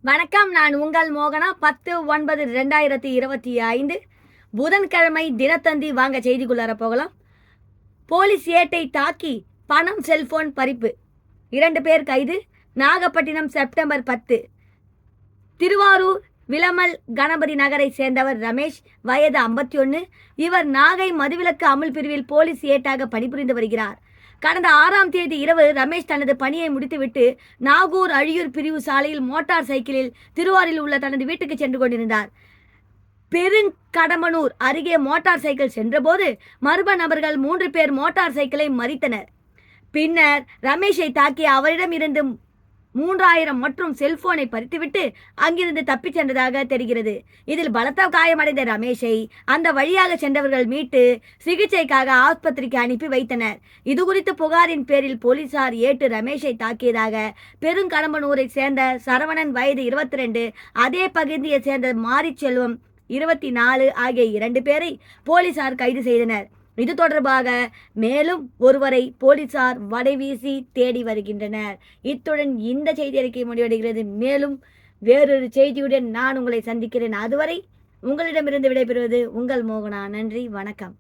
வணக்கம். நான் உங்கள் மோகனா. 10/9/2025 புதன்கிழமை தினத்தந்தி. வாங்க செய்திக்குள்ளார போகலாம். போலீஸ் ஏட்டை தாக்கி பணம் செல்போன் பறிப்பு, 2 பேர் கைது. நாகப்பட்டினம் செப்டம்பர் 10. திருவாரூர் விளமல் கணபதி நகரை சேர்ந்தவர் ரமேஷ், வயது 51. இவர் நாகை மதுவிலக்கு அமல் பிரிவில் போலீஸ் ஏட்டாக பணிபுரிந்து வருகிறார். கடந்த 6ஆம் தேதி இரவு ரமேஷ் தனது பணியை முடித்துவிட்டு நாகூர் அழியூர் பிரிவு சாலையில் மோட்டார் சைக்கிளில் திருவாரூரில் உள்ள தனது வீட்டுக்கு சென்று கொண்டிருந்தார். பெருங்கடமனூர் அருகே மோட்டார் சைக்கிள் சென்றபோது மர்ம நபர்கள் 3 பேர் மோட்டார் சைக்கிளை மறித்தனர். பின்னர் ரமேஷை தாக்கி அவரிடம் இருந்து 3000 மற்றும் செல்போனை பறித்துவிட்டு அங்கிருந்து தப்பிச் சென்றதாக தெரிகிறது. இதில் பலத்த காயமடைந்த ரமேஷை அந்த வழியாக சென்றவர்கள் மீட்டு சிகிச்சைக்காக ஆஸ்பத்திரிக்கு அனுப்பி வைத்தனர். இதுகுறித்து புகாரின் பேரில் போலீசார் ஏட்டு ரமேஷை தாக்கியதாக பெருங்கடம்பனூரை சேர்ந்த சரவணன், வயது 22, அதே பகுதியை சேர்ந்த மாரிச்செல்வம் 24 ஆகிய 2 பேரை போலீசார் கைது செய்தனர். இது தொடர்பாக மேலும் ஒருவரை போலீசார் வலைவீசி தேடி வருகின்றனர். இத்துடன் இந்த செய்தி அறிக்கை முடிவடைகிறது. மேலும் வேறொரு செய்தியுடன் நான் உங்களை சந்திக்கிறேன். அதுவரை உங்களிடமிருந்து விடைபெறுவது உங்கள் மோகனா. நன்றி, வணக்கம்.